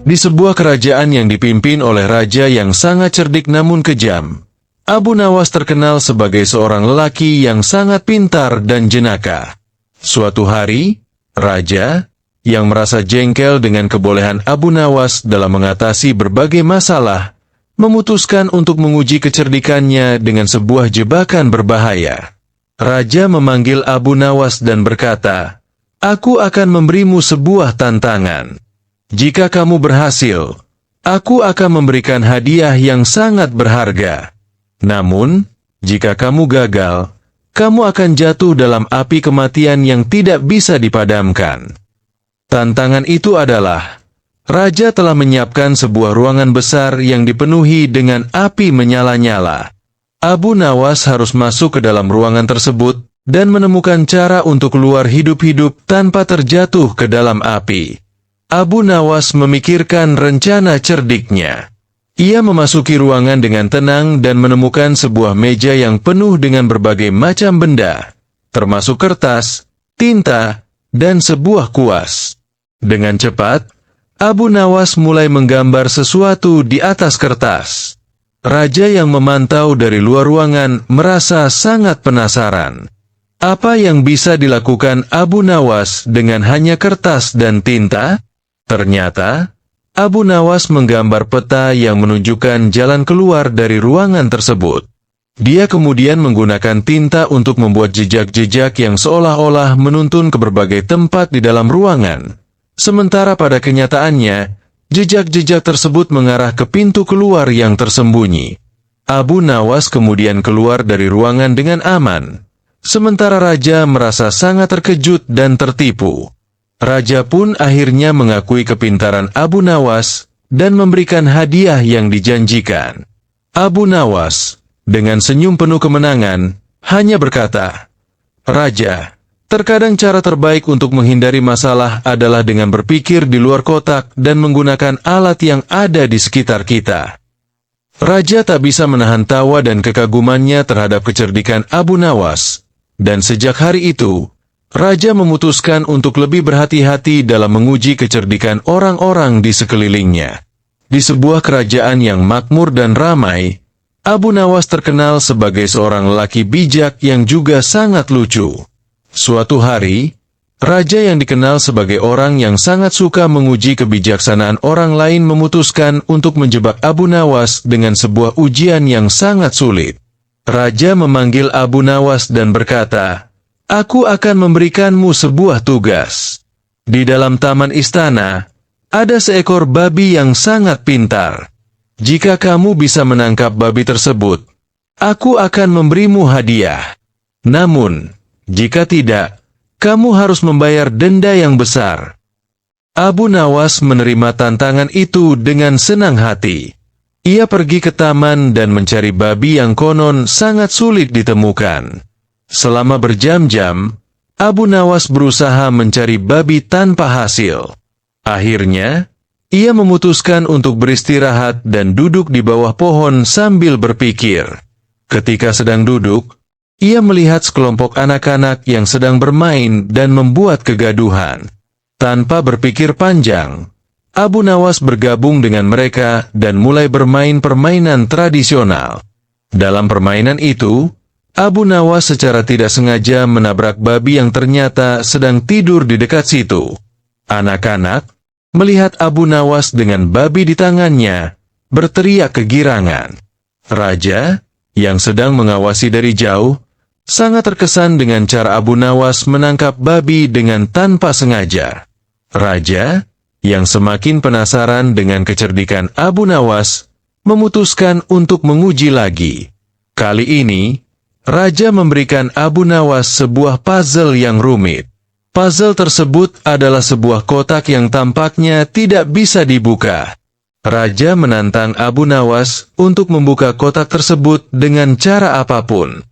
Di sebuah kerajaan yang dipimpin oleh raja yang sangat cerdik namun kejam, Abu Nawas terkenal sebagai seorang lelaki yang sangat pintar dan jenaka. Suatu hari, raja, yang merasa jengkel dengan kebolehan Abu Nawas dalam mengatasi berbagai masalah, memutuskan untuk menguji kecerdikannya dengan sebuah jebakan berbahaya. Raja memanggil Abu Nawas dan berkata, "Aku akan memberimu sebuah tantangan. Jika kamu berhasil, aku akan memberikan hadiah yang sangat berharga. Namun, jika kamu gagal, kamu akan jatuh dalam api kematian yang tidak bisa dipadamkan." Tantangan itu adalah, raja telah menyiapkan sebuah ruangan besar yang dipenuhi dengan api menyala-nyala. Abu Nawas harus masuk ke dalam ruangan tersebut dan menemukan cara untuk keluar hidup-hidup tanpa terjatuh ke dalam api. Abu Nawas memikirkan rencana cerdiknya. Ia memasuki ruangan dengan tenang dan menemukan sebuah meja yang penuh dengan berbagai macam benda, termasuk kertas, tinta, dan sebuah kuas. Dengan cepat, Abu Nawas mulai menggambar sesuatu di atas kertas. Raja yang memantau dari luar ruangan merasa sangat penasaran. Apa yang bisa dilakukan Abu Nawas dengan hanya kertas dan tinta? Ternyata, Abu Nawas menggambar peta yang menunjukkan jalan keluar dari ruangan tersebut. Dia kemudian menggunakan tinta untuk membuat jejak-jejak yang seolah-olah menuntun ke berbagai tempat di dalam ruangan. Sementara pada kenyataannya, jejak-jejak tersebut mengarah ke pintu keluar yang tersembunyi. Abu Nawas kemudian keluar dari ruangan dengan aman. Sementara raja merasa sangat terkejut dan tertipu. Raja pun akhirnya mengakui kepintaran Abu Nawas dan memberikan hadiah yang dijanjikan. Abu Nawas, dengan senyum penuh kemenangan, hanya berkata, "Raja, terkadang cara terbaik untuk menghindari masalah adalah dengan berpikir di luar kotak dan menggunakan alat yang ada di sekitar kita." Raja tak bisa menahan tawa dan kekagumannya terhadap kecerdikan Abu Nawas, dan sejak hari itu, raja memutuskan untuk lebih berhati-hati dalam menguji kecerdikan orang-orang di sekelilingnya. Di sebuah kerajaan yang makmur dan ramai, Abu Nawas terkenal sebagai seorang lelaki bijak yang juga sangat lucu. Suatu hari, raja yang dikenal sebagai orang yang sangat suka menguji kebijaksanaan orang lain memutuskan untuk menjebak Abu Nawas dengan sebuah ujian yang sangat sulit. Raja memanggil Abu Nawas dan berkata, "Aku akan memberikanmu sebuah tugas. Di dalam taman istana, ada seekor babi yang sangat pintar. Jika kamu bisa menangkap babi tersebut, aku akan memberimu hadiah. Namun, jika tidak, kamu harus membayar denda yang besar." Abu Nawas menerima tantangan itu dengan senang hati. Ia pergi ke taman dan mencari babi yang konon sangat sulit ditemukan. Selama berjam-jam, Abu Nawas berusaha mencari babi tanpa hasil. Akhirnya, ia memutuskan untuk beristirahat dan duduk di bawah pohon sambil berpikir. Ketika sedang duduk, ia melihat sekelompok anak-anak yang sedang bermain dan membuat kegaduhan. Tanpa berpikir panjang, Abu Nawas bergabung dengan mereka dan mulai bermain permainan tradisional. Dalam permainan itu, Abu Nawas secara tidak sengaja menabrak babi yang ternyata sedang tidur di dekat situ. Anak-anak, melihat Abu Nawas dengan babi di tangannya, berteriak kegirangan. Raja, yang sedang mengawasi dari jauh, sangat terkesan dengan cara Abu Nawas menangkap babi dengan tanpa sengaja. Raja, yang semakin penasaran dengan kecerdikan Abu Nawas, memutuskan untuk menguji lagi. Kali ini, raja memberikan Abu Nawas sebuah puzzle yang rumit. Puzzle tersebut adalah sebuah kotak yang tampaknya tidak bisa dibuka. Raja menantang Abu Nawas untuk membuka kotak tersebut dengan cara apapun.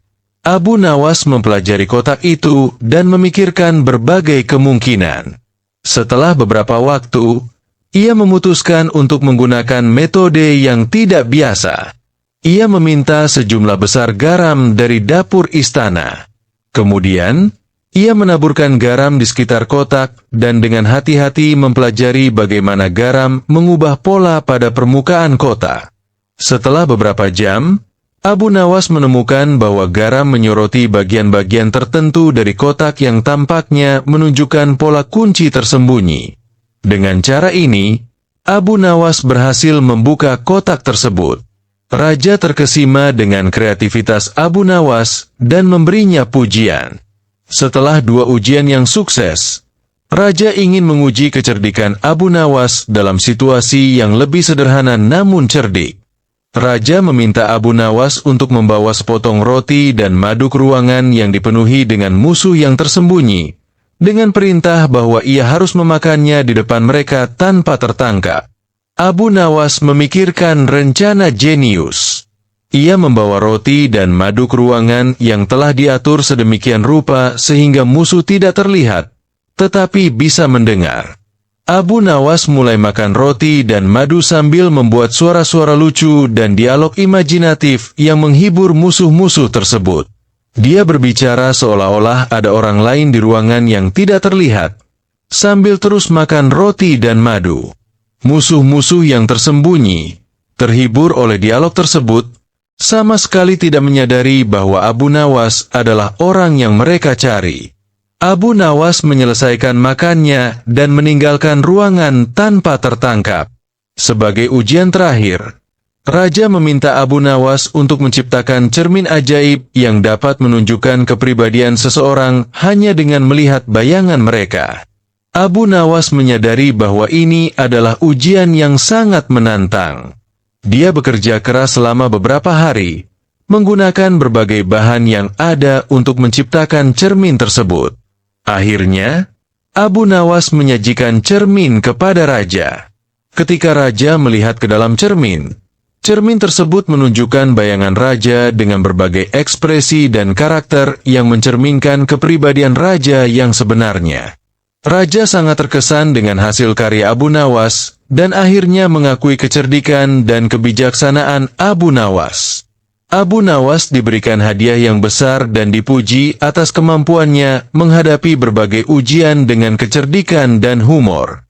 Abu Nawas mempelajari kotak itu dan memikirkan berbagai kemungkinan. Setelah beberapa waktu, ia memutuskan untuk menggunakan metode yang tidak biasa. Ia meminta sejumlah besar garam dari dapur istana. Kemudian, Ia menaburkan garam di sekitar kotak dan dengan hati-hati mempelajari bagaimana garam mengubah pola pada permukaan kotak. Setelah beberapa jam, Abu Nawas menemukan bahwa garam menyoroti bagian-bagian tertentu dari kotak yang tampaknya menunjukkan pola kunci tersembunyi. Dengan cara ini, Abu Nawas berhasil membuka kotak tersebut. Raja terkesima dengan kreativitas Abu Nawas dan memberinya pujian. Setelah 2 ujian yang sukses, Raja ingin menguji kecerdikan Abu Nawas dalam situasi yang lebih sederhana namun cerdik. Raja meminta Abu Nawas untuk membawa sepotong roti dan madu ke ruangan yang dipenuhi dengan musuh yang tersembunyi, dengan perintah bahwa ia harus memakannya di depan mereka tanpa tertangkap. Abu Nawas memikirkan rencana jenius. Ia membawa roti dan madu ke ruangan yang telah diatur sedemikian rupa sehingga musuh tidak terlihat, tetapi bisa mendengar. Abu Nawas mulai makan roti dan madu sambil membuat suara-suara lucu dan dialog imajinatif yang menghibur musuh-musuh tersebut. Dia berbicara seolah-olah ada orang lain di ruangan yang tidak terlihat, sambil terus makan roti dan madu. Musuh-musuh yang tersembunyi, terhibur oleh dialog tersebut, sama sekali tidak menyadari bahwa Abu Nawas adalah orang yang mereka cari. Abu Nawas menyelesaikan makannya dan meninggalkan ruangan tanpa tertangkap. Sebagai ujian terakhir, Raja meminta Abu Nawas untuk menciptakan cermin ajaib yang dapat menunjukkan kepribadian seseorang hanya dengan melihat bayangan mereka. Abu Nawas menyadari bahwa ini adalah ujian yang sangat menantang. Dia bekerja keras selama beberapa hari, menggunakan berbagai bahan yang ada untuk menciptakan cermin tersebut. Akhirnya, Abu Nawas menyajikan cermin kepada Raja. Ketika Raja melihat ke dalam cermin, cermin tersebut menunjukkan bayangan Raja dengan berbagai ekspresi dan karakter yang mencerminkan kepribadian Raja yang sebenarnya. Raja sangat terkesan dengan hasil karya Abu Nawas, dan akhirnya mengakui kecerdikan dan kebijaksanaan Abu Nawas. Abu Nawas diberikan hadiah yang besar dan dipuji atas kemampuannya menghadapi berbagai ujian dengan kecerdikan dan humor.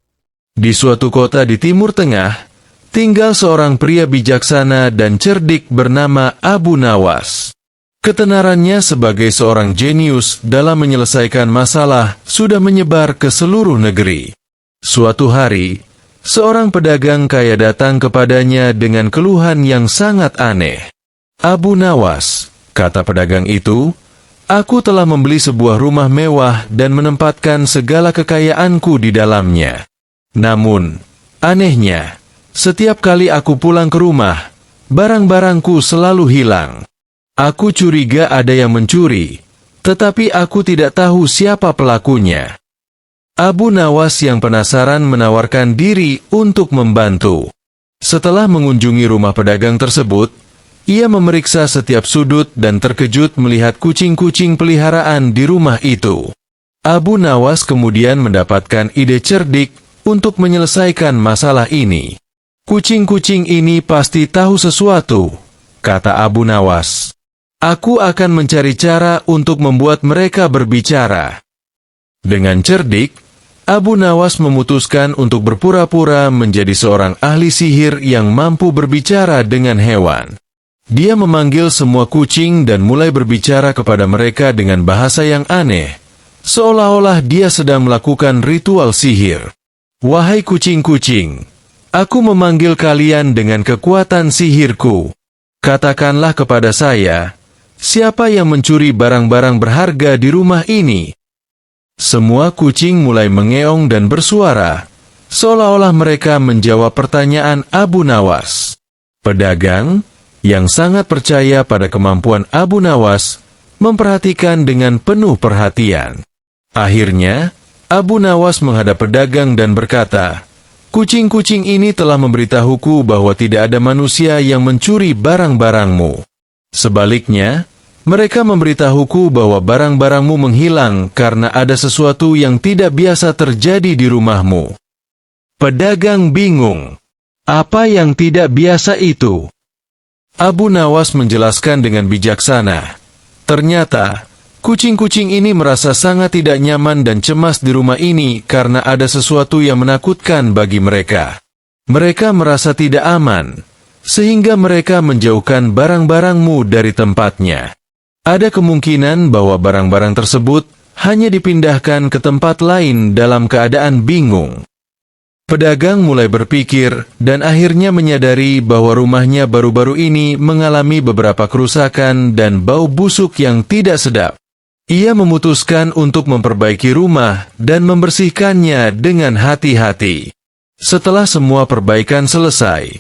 Di suatu kota di Timur Tengah, tinggal seorang pria bijaksana dan cerdik bernama Abu Nawas. Ketenarannya sebagai seorang jenius dalam menyelesaikan masalah sudah menyebar ke seluruh negeri. Suatu hari, seorang pedagang kaya datang kepadanya dengan keluhan yang sangat aneh. "Abu Nawas," kata pedagang itu, "aku telah membeli sebuah rumah mewah dan menempatkan segala kekayaanku di dalamnya. Namun, anehnya, setiap kali aku pulang ke rumah, barang-barangku selalu hilang. Aku curiga ada yang mencuri, tetapi aku tidak tahu siapa pelakunya." Abu Nawas yang penasaran menawarkan diri untuk membantu. Setelah mengunjungi rumah pedagang tersebut, ia memeriksa setiap sudut dan terkejut melihat kucing-kucing peliharaan di rumah itu. Abu Nawas kemudian mendapatkan ide cerdik untuk menyelesaikan masalah ini. "Kucing-kucing ini pasti tahu sesuatu," kata Abu Nawas. "Aku akan mencari cara untuk membuat mereka berbicara." Dengan cerdik, Abu Nawas memutuskan untuk berpura-pura menjadi seorang ahli sihir yang mampu berbicara dengan hewan. Dia memanggil semua kucing dan mulai berbicara kepada mereka dengan bahasa yang aneh, seolah-olah dia sedang melakukan ritual sihir. "Wahai kucing-kucing, aku memanggil kalian dengan kekuatan sihirku. Katakanlah kepada saya, siapa yang mencuri barang-barang berharga di rumah ini?" Semua kucing mulai mengeong dan bersuara, seolah-olah mereka menjawab pertanyaan Abu Nawas. Pedagang, yang sangat percaya pada kemampuan Abu Nawas, memperhatikan dengan penuh perhatian. Akhirnya, Abu Nawas menghadap pedagang dan berkata, "Kucing-kucing ini telah memberitahuku bahwa tidak ada manusia yang mencuri barang-barangmu. Sebaliknya, mereka memberitahuku bahwa barang-barangmu menghilang karena ada sesuatu yang tidak biasa terjadi di rumahmu." Pedagang bingung. Apa yang tidak biasa itu? Abu Nawas menjelaskan dengan bijaksana. Ternyata, Kucing-kucing ini merasa sangat tidak nyaman dan cemas di rumah ini karena ada sesuatu yang menakutkan bagi mereka. Mereka merasa tidak aman, sehingga mereka menjauhkan barang-barangmu dari tempatnya. Ada kemungkinan bahwa barang-barang tersebut hanya dipindahkan ke tempat lain dalam keadaan bingung. Pedagang mulai berpikir dan akhirnya menyadari bahwa rumahnya baru-baru ini mengalami beberapa kerusakan dan bau busuk yang tidak sedap. Ia memutuskan untuk memperbaiki rumah dan membersihkannya dengan hati-hati. Setelah semua perbaikan selesai,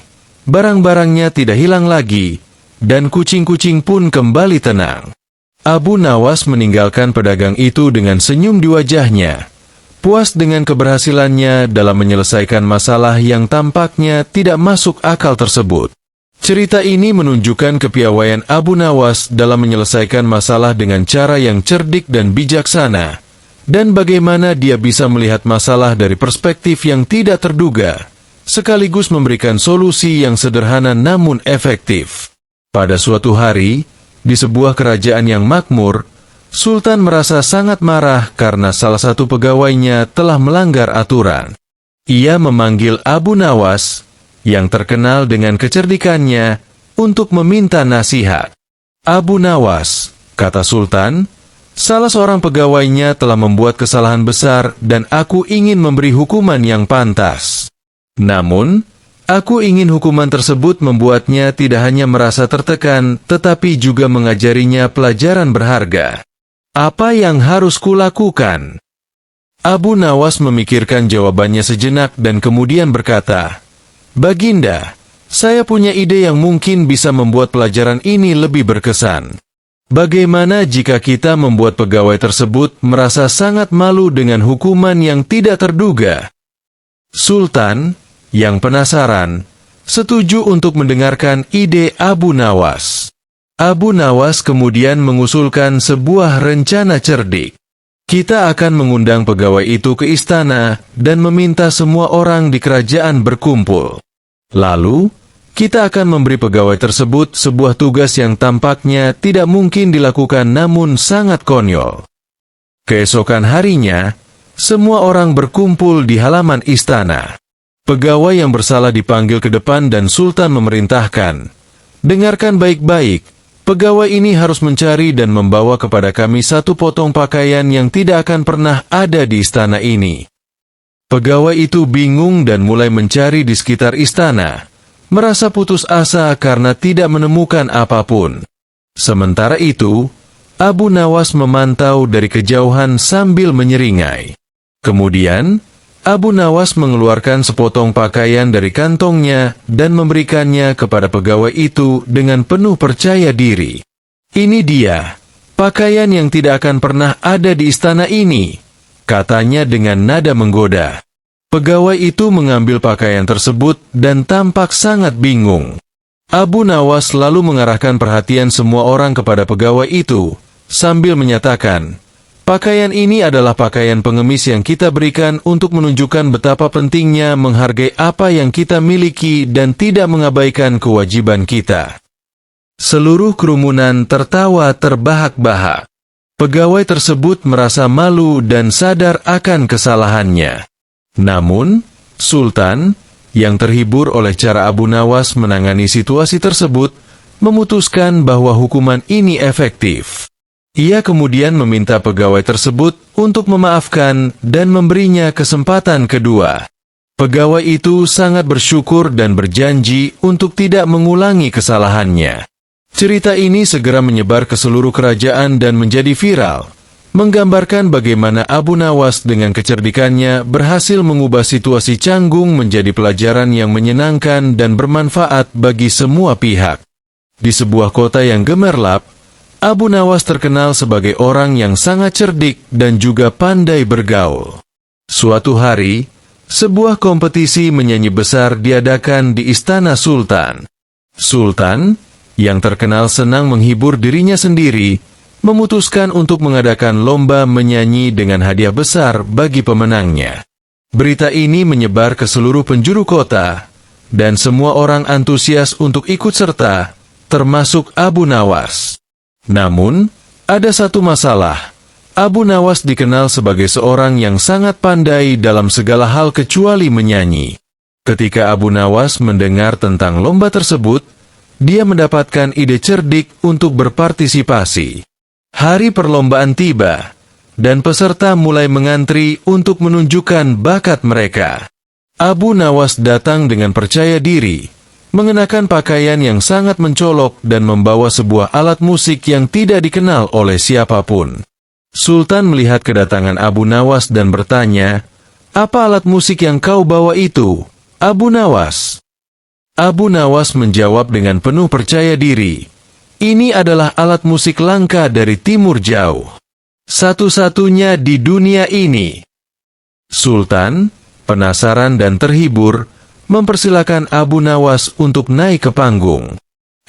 barang-barangnya tidak hilang lagi, dan kucing-kucing pun kembali tenang. Abu Nawas meninggalkan pedagang itu dengan senyum di wajahnya, puas dengan keberhasilannya dalam menyelesaikan masalah yang tampaknya tidak masuk akal tersebut. Cerita ini menunjukkan kepiawaian Abu Nawas dalam menyelesaikan masalah dengan cara yang cerdik dan bijaksana, dan bagaimana dia bisa melihat masalah dari perspektif yang tidak terduga, sekaligus memberikan solusi yang sederhana namun efektif. Pada suatu hari, di sebuah kerajaan yang makmur, Sultan merasa sangat marah karena salah satu pegawainya telah melanggar aturan. Ia memanggil Abu Nawas, yang terkenal dengan kecerdikannya, untuk meminta nasihat. Abu Nawas, kata Sultan, salah seorang pegawainya telah membuat kesalahan besar dan aku ingin memberi hukuman yang pantas. Namun, aku ingin hukuman tersebut membuatnya tidak hanya merasa tertekan, tetapi juga mengajarinya pelajaran berharga. Apa yang harus kulakukan? Abu Nawas memikirkan jawabannya sejenak dan kemudian berkata, Baginda, saya punya ide yang mungkin bisa membuat pelajaran ini lebih berkesan. Bagaimana jika kita membuat pegawai tersebut merasa sangat malu dengan hukuman yang tidak terduga? Sultan, yang penasaran, setuju untuk mendengarkan ide Abu Nawas. Abu Nawas kemudian mengusulkan sebuah rencana cerdik. Kita akan mengundang pegawai itu ke istana dan meminta semua orang di kerajaan berkumpul. Lalu, kita akan memberi pegawai tersebut sebuah tugas yang tampaknya tidak mungkin dilakukan namun sangat konyol. Keesokan harinya, semua orang berkumpul di halaman istana. Pegawai yang bersalah dipanggil ke depan dan Sultan memerintahkan, dengarkan baik-baik, pegawai ini harus mencari dan membawa kepada kami satu potong pakaian yang tidak akan pernah ada di istana ini. Pegawai itu bingung dan mulai mencari di sekitar istana, merasa putus asa karena tidak menemukan apapun. Sementara itu, Abu Nawas memantau dari kejauhan sambil menyeringai. Kemudian, Abu Nawas mengeluarkan sepotong pakaian dari kantongnya dan memberikannya kepada pegawai itu dengan penuh percaya diri. Ini dia, pakaian yang tidak akan pernah ada di istana ini, katanya dengan nada menggoda. Pegawai itu mengambil pakaian tersebut dan tampak sangat bingung. Abu Nawas lalu mengarahkan perhatian semua orang kepada pegawai itu, sambil menyatakan, pakaian ini adalah pakaian pengemis yang kita berikan untuk menunjukkan betapa pentingnya menghargai apa yang kita miliki dan tidak mengabaikan kewajiban kita. Seluruh kerumunan tertawa terbahak-bahak. Pegawai tersebut merasa malu dan sadar akan kesalahannya. Namun, Sultan, yang terhibur oleh cara Abu Nawas menangani situasi tersebut, memutuskan bahwa hukuman ini efektif. Ia kemudian meminta pegawai tersebut untuk memaafkan dan memberinya kesempatan kedua. Pegawai itu sangat bersyukur dan berjanji untuk tidak mengulangi kesalahannya. Cerita ini segera menyebar ke seluruh kerajaan dan menjadi viral, menggambarkan bagaimana Abu Nawas dengan kecerdikannya berhasil mengubah situasi canggung menjadi pelajaran yang menyenangkan dan bermanfaat bagi semua pihak. Di sebuah kota yang gemerlap, Abu Nawas terkenal sebagai orang yang sangat cerdik dan juga pandai bergaul. Suatu hari, sebuah kompetisi menyanyi besar diadakan di istana Sultan. Sultan, yang terkenal senang menghibur dirinya sendiri, memutuskan untuk mengadakan lomba menyanyi dengan hadiah besar bagi pemenangnya. Berita ini menyebar ke seluruh penjuru kota, dan semua orang antusias untuk ikut serta, termasuk Abu Nawas. Namun, Ada satu masalah. Abu Nawas dikenal sebagai seorang yang sangat pandai dalam segala hal kecuali menyanyi. Ketika Abu Nawas mendengar tentang lomba tersebut, dia mendapatkan ide cerdik untuk berpartisipasi. Hari perlombaan tiba, dan peserta mulai mengantri untuk menunjukkan bakat mereka. Abu Nawas datang dengan percaya diri, mengenakan pakaian yang sangat mencolok dan membawa sebuah alat musik yang tidak dikenal oleh siapapun. Sultan melihat kedatangan Abu Nawas dan bertanya, "Apa alat musik yang kau bawa itu, Abu Nawas?" Abu Nawas menjawab dengan penuh percaya diri, "Ini adalah alat musik langka dari Timur Jauh. Satu-satunya di dunia ini." Sultan, penasaran dan terhibur, mempersilakan Abu Nawas untuk naik ke panggung.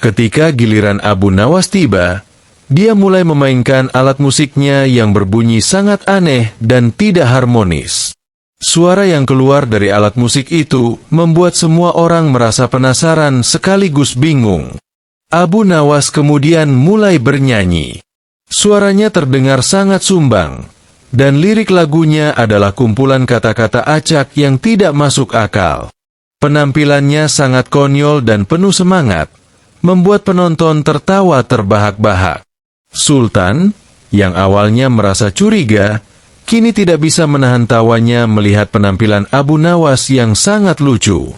Ketika giliran Abu Nawas tiba, dia mulai memainkan alat musiknya yang berbunyi sangat aneh dan tidak harmonis. Suara yang keluar dari alat musik itu membuat semua orang merasa penasaran sekaligus bingung. Abu Nawas kemudian mulai bernyanyi. Suaranya terdengar sangat sumbang, dan lirik lagunya adalah kumpulan kata-kata acak yang tidak masuk akal. Penampilannya sangat konyol dan penuh semangat, membuat penonton tertawa terbahak-bahak. Sultan, yang awalnya merasa curiga, kini tidak bisa menahan tawanya melihat penampilan Abu Nawas yang sangat lucu.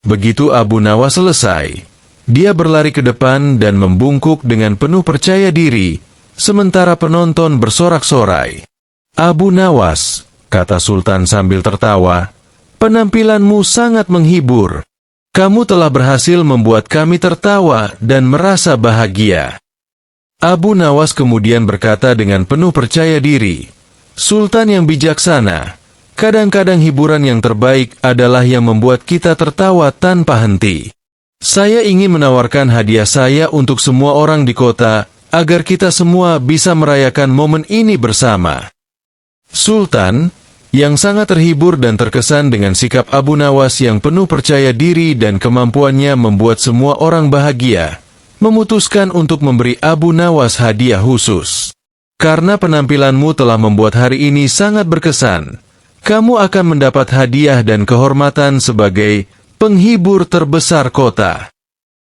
Begitu Abu Nawas selesai, dia berlari ke depan dan membungkuk dengan penuh percaya diri, sementara penonton bersorak-sorai. "Abu Nawas," kata Sultan sambil tertawa, "penampilanmu sangat menghibur. Kamu telah berhasil membuat kami tertawa dan merasa bahagia." Abu Nawas kemudian berkata dengan penuh percaya diri, "Sultan yang bijaksana, kadang-kadang hiburan yang terbaik adalah yang membuat kita tertawa tanpa henti. Saya ingin menawarkan hadiah saya untuk semua orang di kota, agar kita semua bisa merayakan momen ini bersama." Sultan, yang sangat terhibur dan terkesan dengan sikap Abu Nawas yang penuh percaya diri dan kemampuannya membuat semua orang bahagia, memutuskan untuk memberi Abu Nawas hadiah khusus. "Karena penampilanmu telah membuat hari ini sangat berkesan, kamu akan mendapat hadiah dan kehormatan sebagai penghibur terbesar kota."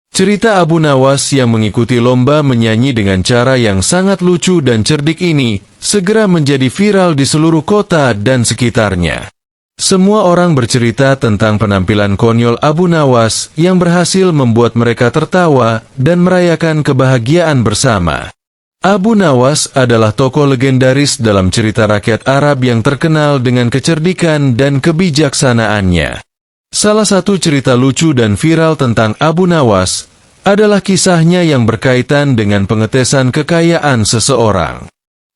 Cerita Abu Nawas yang mengikuti lomba menyanyi dengan cara yang sangat lucu dan cerdik ini segera menjadi viral di seluruh kota dan sekitarnya. Semua orang bercerita tentang penampilan konyol Abu Nawas yang berhasil membuat mereka tertawa dan merayakan kebahagiaan bersama. Abu Nawas adalah tokoh legendaris dalam cerita rakyat Arab yang terkenal dengan kecerdikan dan kebijaksanaannya. Salah satu cerita lucu dan viral tentang Abu Nawas adalah kisahnya yang berkaitan dengan pengetesan kekayaan seseorang.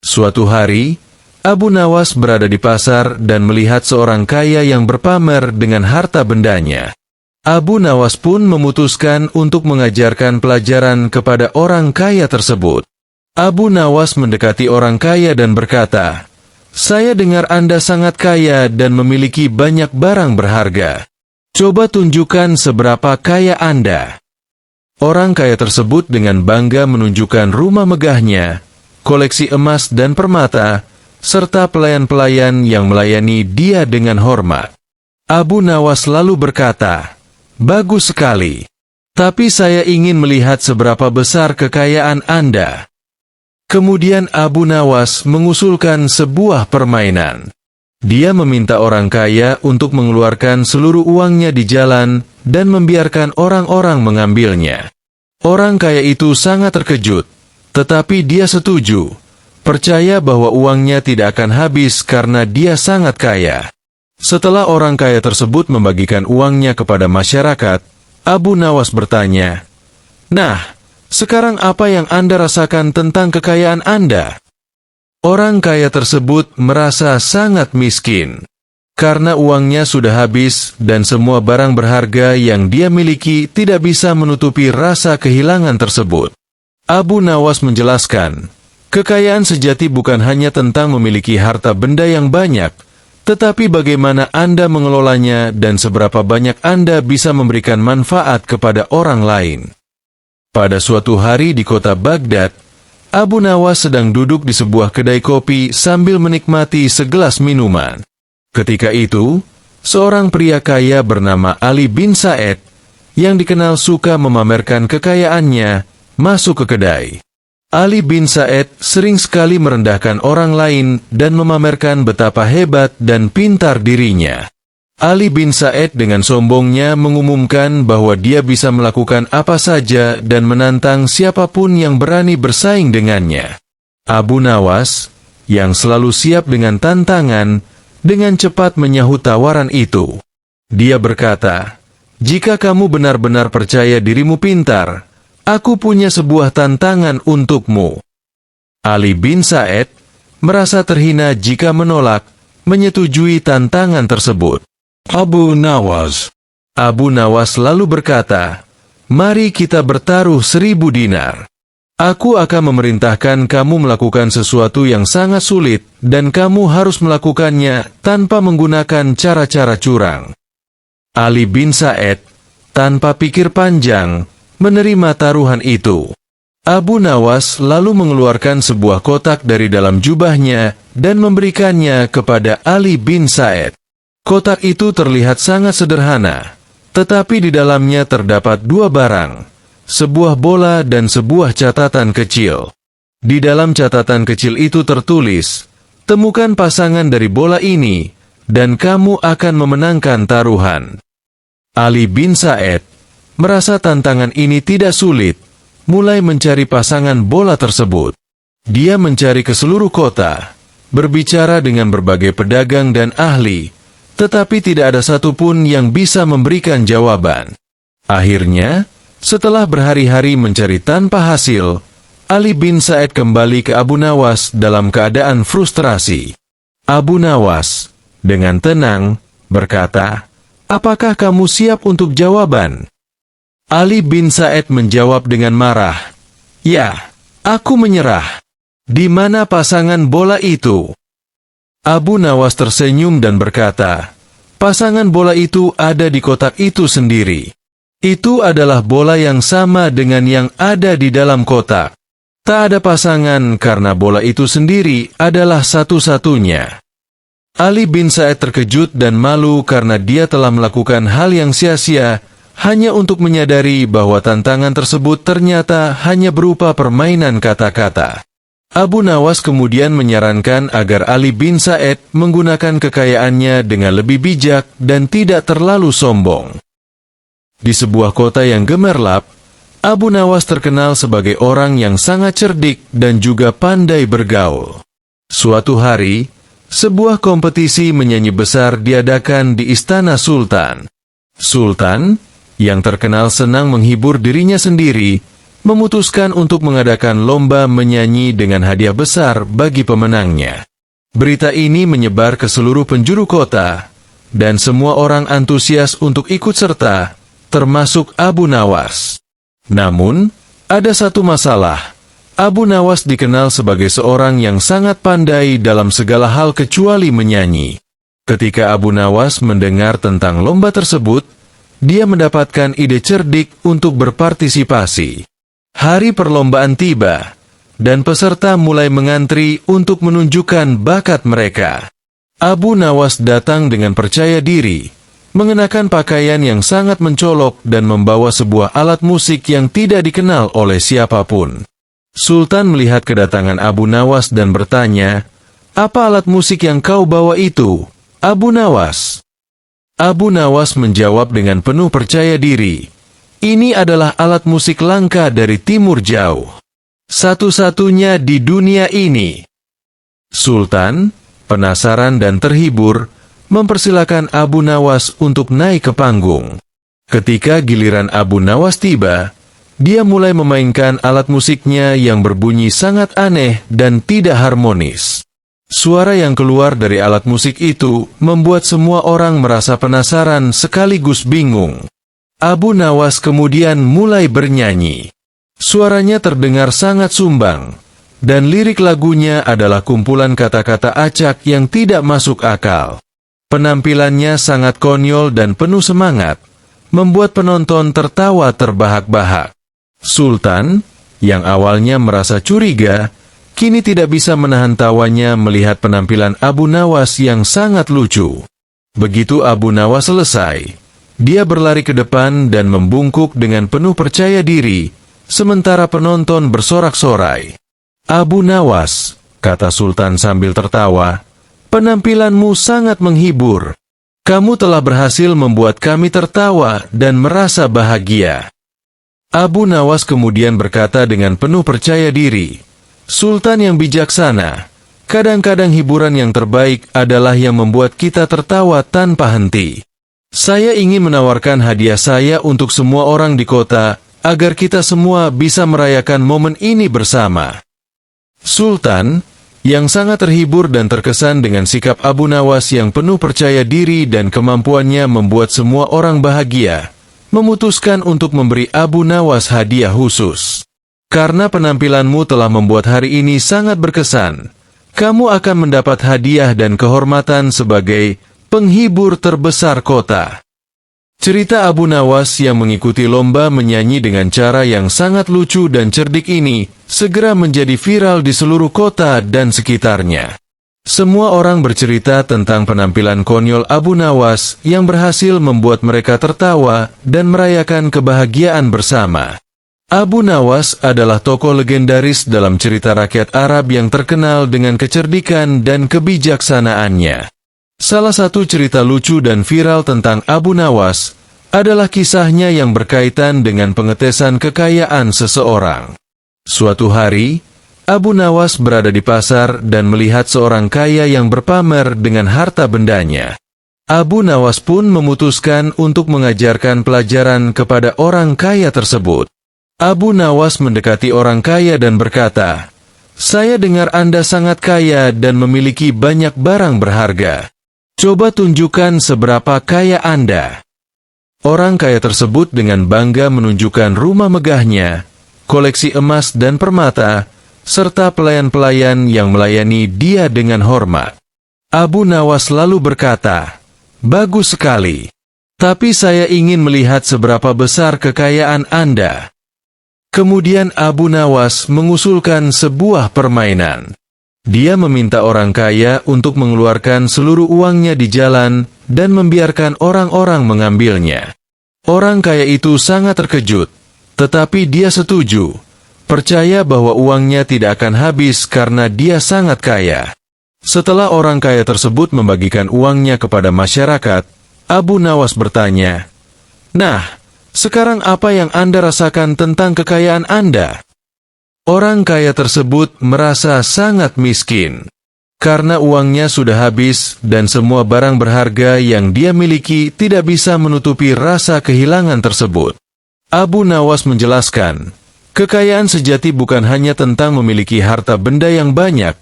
Suatu hari, Abu Nawas berada di pasar dan melihat seorang kaya yang berpamer dengan harta bendanya. Abu Nawas pun memutuskan untuk mengajarkan pelajaran kepada orang kaya tersebut. Abu Nawas mendekati orang kaya dan berkata, "Saya dengar Anda sangat kaya dan memiliki banyak barang berharga. Coba tunjukkan seberapa kaya Anda." Orang kaya tersebut dengan bangga menunjukkan rumah megahnya, koleksi emas dan permata, serta pelayan-pelayan yang melayani dia dengan hormat. Abu Nawas lalu berkata, "Bagus sekali. Tapi saya ingin melihat seberapa besar kekayaan Anda." Kemudian Abu Nawas mengusulkan sebuah permainan. Dia meminta orang kaya untuk mengeluarkan seluruh uangnya di jalan dan membiarkan orang-orang mengambilnya. Orang kaya itu sangat terkejut, tetapi dia setuju, percaya bahwa uangnya tidak akan habis karena dia sangat kaya. Setelah orang kaya tersebut membagikan uangnya kepada masyarakat, Abu Nawas bertanya, "Nah, sekarang apa yang Anda rasakan tentang kekayaan Anda?" Orang kaya tersebut merasa sangat miskin, karena uangnya sudah habis dan semua barang berharga yang dia miliki tidak bisa menutupi rasa kehilangan tersebut. Abu Nawas menjelaskan, kekayaan sejati bukan hanya tentang memiliki harta benda yang banyak, tetapi bagaimana Anda mengelolanya dan seberapa banyak Anda bisa memberikan manfaat kepada orang lain. Pada suatu hari di kota Baghdad, Abu Nawas sedang duduk di sebuah kedai kopi sambil menikmati segelas minuman. Ketika itu, seorang pria kaya bernama Ali bin Sa'ed, yang dikenal suka memamerkan kekayaannya, masuk ke kedai. Ali bin Sa'ed sering sekali merendahkan orang lain dan memamerkan betapa hebat dan pintar dirinya. Ali bin Sa'ed dengan sombongnya mengumumkan bahwa dia bisa melakukan apa saja dan menantang siapapun yang berani bersaing dengannya. Abu Nawas, yang selalu siap dengan tantangan, dengan cepat menyahut tawaran itu. Dia berkata, "Jika kamu benar-benar percaya dirimu pintar, aku punya sebuah tantangan untukmu." Ali bin Sa'ed merasa terhina jika menolak, menyetujui tantangan tersebut. Abu Nawas lalu berkata, "Mari kita bertaruh 1000 dinar. Aku akan memerintahkan kamu melakukan sesuatu yang sangat sulit, dan kamu harus melakukannya tanpa menggunakan cara-cara curang." Ali bin Sa'ed, tanpa pikir panjang, menerima taruhan itu. Abu Nawas lalu mengeluarkan sebuah kotak dari dalam jubahnya dan memberikannya kepada Ali bin Sa'ed. Kotak itu terlihat sangat sederhana, tetapi di dalamnya terdapat 2 barang, sebuah bola dan sebuah catatan kecil. Di dalam catatan kecil itu tertulis, "Temukan pasangan dari bola ini, dan kamu akan memenangkan taruhan." Ali bin Sa'ed merasa tantangan ini tidak sulit, mulai mencari pasangan bola tersebut. Dia mencari ke seluruh kota, berbicara dengan berbagai pedagang dan ahli, tetapi tidak ada satupun yang bisa memberikan jawaban. Akhirnya, setelah berhari-hari mencari tanpa hasil, Ali bin Sa'ed kembali ke Abu Nawas dalam keadaan frustrasi. Abu Nawas, dengan tenang, berkata, "Apakah kamu siap untuk jawaban?" Ali bin Sa'ed menjawab dengan marah, "Ya, aku menyerah. Di mana pasangan bola itu?" Abu Nawas tersenyum dan berkata, "Pasangan bola itu ada di kotak itu sendiri. Itu adalah bola yang sama dengan yang ada di dalam kotak. Tak ada pasangan karena bola itu sendiri adalah satu-satunya." Ali bin Sa'ed terkejut dan malu karena dia telah melakukan hal yang sia-sia hanya untuk menyadari bahwa tantangan tersebut ternyata hanya berupa permainan kata-kata. Abu Nawas kemudian menyarankan agar Ali bin Sa'ed menggunakan kekayaannya dengan lebih bijak dan tidak terlalu sombong. Di sebuah kota yang gemerlap, Abu Nawas terkenal sebagai orang yang sangat cerdik dan juga pandai bergaul. Suatu hari, sebuah kompetisi menyanyi besar diadakan di istana Sultan. Sultan, yang terkenal senang menghibur dirinya sendiri, memutuskan untuk mengadakan lomba menyanyi dengan hadiah besar bagi pemenangnya. Berita ini menyebar ke seluruh penjuru kota, dan semua orang antusias untuk ikut serta, termasuk Abu Nawas. Namun, ada satu masalah. Abu Nawas dikenal sebagai seorang yang sangat pandai dalam segala hal kecuali menyanyi. Ketika Abu Nawas mendengar tentang lomba tersebut, dia mendapatkan ide cerdik untuk berpartisipasi. Hari perlombaan tiba, dan peserta mulai mengantri untuk menunjukkan bakat mereka. Abu Nawas datang dengan percaya diri, mengenakan pakaian yang sangat mencolok dan membawa sebuah alat musik yang tidak dikenal oleh siapapun. Sultan melihat kedatangan Abu Nawas dan bertanya, "Apa alat musik yang kau bawa itu, Abu Nawas?" Abu Nawas menjawab dengan penuh percaya diri, "Ini adalah alat musik langka dari Timur Jauh. Satu-satunya di dunia ini." Sultan, penasaran dan terhibur, mempersilakan Abu Nawas untuk naik ke panggung. Ketika giliran Abu Nawas tiba, dia mulai memainkan alat musiknya yang berbunyi sangat aneh dan tidak harmonis. Suara yang keluar dari alat musik itu membuat semua orang merasa penasaran sekaligus bingung. Abu Nawas kemudian mulai bernyanyi. Suaranya terdengar sangat sumbang, dan lirik lagunya adalah kumpulan kata-kata acak yang tidak masuk akal. Penampilannya sangat konyol dan penuh semangat, membuat penonton tertawa terbahak-bahak. Sultan, yang awalnya merasa curiga, kini tidak bisa menahan tawanya melihat penampilan Abu Nawas yang sangat lucu. Begitu Abu Nawas selesai, dia berlari ke depan dan membungkuk dengan penuh percaya diri, sementara penonton bersorak-sorai. "Abu Nawas," kata Sultan sambil tertawa, "penampilanmu sangat menghibur. Kamu telah berhasil membuat kami tertawa dan merasa bahagia." Abu Nawas kemudian berkata dengan penuh percaya diri, "Sultan yang bijaksana, kadang-kadang hiburan yang terbaik adalah yang membuat kita tertawa tanpa henti. Saya ingin menawarkan hadiah saya untuk semua orang di kota, agar kita semua bisa merayakan momen ini bersama." Sultan, yang sangat terhibur dan terkesan dengan sikap Abu Nawas yang penuh percaya diri dan kemampuannya membuat semua orang bahagia, memutuskan untuk memberi Abu Nawas hadiah khusus. "Karena penampilanmu telah membuat hari ini sangat berkesan, kamu akan mendapat hadiah dan kehormatan sebagai penghibur terbesar kota." Cerita Abu Nawas yang mengikuti lomba menyanyi dengan cara yang sangat lucu dan cerdik ini segera menjadi viral di seluruh kota dan sekitarnya. Semua orang bercerita tentang penampilan konyol Abu Nawas yang berhasil membuat mereka tertawa dan merayakan kebahagiaan bersama. Abu Nawas adalah tokoh legendaris dalam cerita rakyat Arab yang terkenal dengan kecerdikan dan kebijaksanaannya. Salah satu cerita lucu dan viral tentang Abu Nawas adalah kisahnya yang berkaitan dengan pengetesan kekayaan seseorang. Suatu hari, Abu Nawas berada di pasar dan melihat seorang kaya yang berpamer dengan harta bendanya. Abu Nawas pun memutuskan untuk mengajarkan pelajaran kepada orang kaya tersebut. Abu Nawas mendekati orang kaya dan berkata, "Saya dengar Anda sangat kaya dan memiliki banyak barang berharga. Coba tunjukkan seberapa kaya Anda." Orang kaya tersebut dengan bangga menunjukkan rumah megahnya, koleksi emas dan permata, serta pelayan-pelayan yang melayani dia dengan hormat. Abu Nawas lalu berkata, "Bagus sekali. Tapi saya ingin melihat seberapa besar kekayaan Anda." Kemudian Abu Nawas mengusulkan sebuah permainan. Dia meminta orang kaya untuk mengeluarkan seluruh uangnya di jalan dan membiarkan orang-orang mengambilnya. Orang kaya itu sangat terkejut, tetapi dia setuju, percaya bahwa uangnya tidak akan habis karena dia sangat kaya. Setelah orang kaya tersebut membagikan uangnya kepada masyarakat, Abu Nawas bertanya, "Nah, sekarang apa yang Anda rasakan tentang kekayaan Anda?" Orang kaya tersebut merasa sangat miskin, karena uangnya sudah habis dan semua barang berharga yang dia miliki tidak bisa menutupi rasa kehilangan tersebut. Abu Nawas menjelaskan, kekayaan sejati bukan hanya tentang memiliki harta benda yang banyak,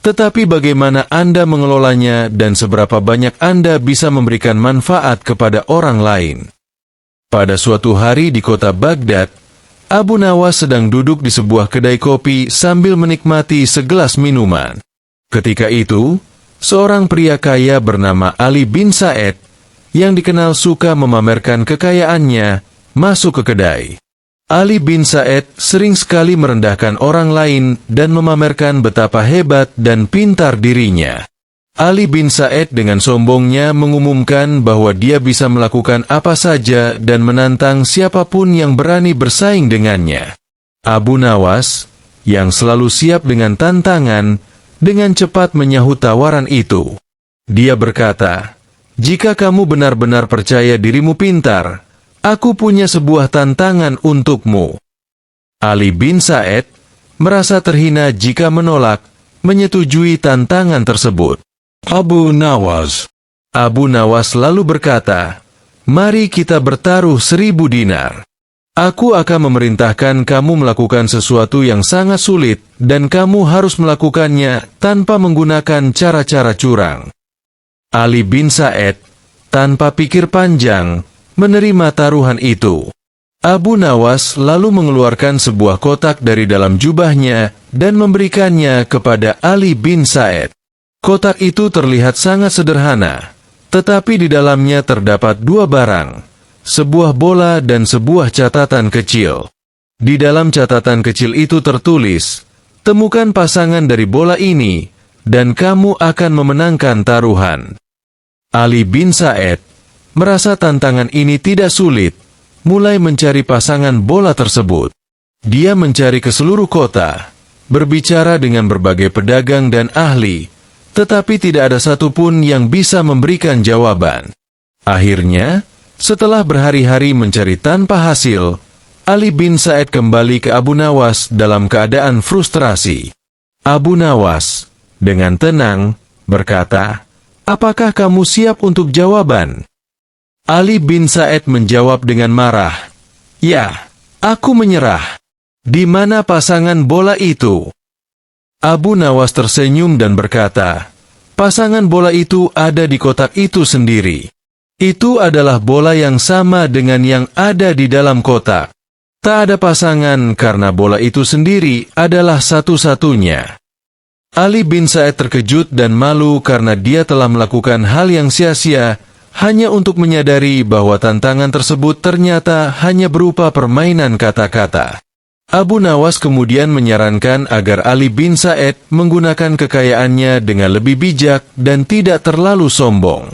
tetapi bagaimana Anda mengelolanya dan seberapa banyak Anda bisa memberikan manfaat kepada orang lain. Pada suatu hari di kota Baghdad, Abu Nawas sedang duduk di sebuah kedai kopi sambil menikmati segelas minuman. Ketika itu, seorang pria kaya bernama Ali bin Sa'ed, yang dikenal suka memamerkan kekayaannya, masuk ke kedai. Ali bin Sa'ed sering sekali merendahkan orang lain dan memamerkan betapa hebat dan pintar dirinya. Ali bin Sa'ed dengan sombongnya mengumumkan bahwa dia bisa melakukan apa saja dan menantang siapapun yang berani bersaing dengannya. Abu Nawas, yang selalu siap dengan tantangan, dengan cepat menyahut tawaran itu. Dia berkata, "Jika kamu benar-benar percaya dirimu pintar, aku punya sebuah tantangan untukmu." Ali bin Sa'ed merasa terhina jika menolak, menyetujui tantangan tersebut. Abu Nawas lalu berkata, "Mari kita bertaruh 1000 dinar. Aku akan memerintahkan kamu melakukan sesuatu yang sangat sulit, dan kamu harus melakukannya tanpa menggunakan cara-cara curang." Ali bin Sa'ed, tanpa pikir panjang, menerima taruhan itu. Abu Nawas lalu mengeluarkan sebuah kotak dari dalam jubahnya dan memberikannya kepada Ali bin Sa'ed. Kotak itu terlihat sangat sederhana, tetapi di dalamnya terdapat 2 barang, sebuah bola dan sebuah catatan kecil. Di dalam catatan kecil itu tertulis, temukan pasangan dari bola ini, dan kamu akan memenangkan taruhan. Ali bin Said merasa tantangan ini tidak sulit, mulai mencari pasangan bola tersebut. Dia mencari ke seluruh kota, berbicara dengan berbagai pedagang dan ahli, tetapi tidak ada satupun yang bisa memberikan jawaban. Akhirnya, setelah berhari-hari mencari tanpa hasil, Ali bin Said kembali ke Abu Nawas dalam keadaan frustrasi. Abu Nawas, dengan tenang, berkata, "Apakah kamu siap untuk jawaban?" Ali bin Said menjawab dengan marah, "Ya, aku menyerah. Di mana pasangan bola itu?" Abu Nawas tersenyum dan berkata, "Pasangan bola itu ada di kotak itu sendiri. Itu adalah bola yang sama dengan yang ada di dalam kotak. Tak ada pasangan karena bola itu sendiri adalah satu-satunya." Ali bin Said terkejut dan malu karena dia telah melakukan hal yang sia-sia hanya untuk menyadari bahwa tantangan tersebut ternyata hanya berupa permainan kata-kata. Abu Nawas kemudian menyarankan agar Ali bin Said menggunakan kekayaannya dengan lebih bijak dan tidak terlalu sombong.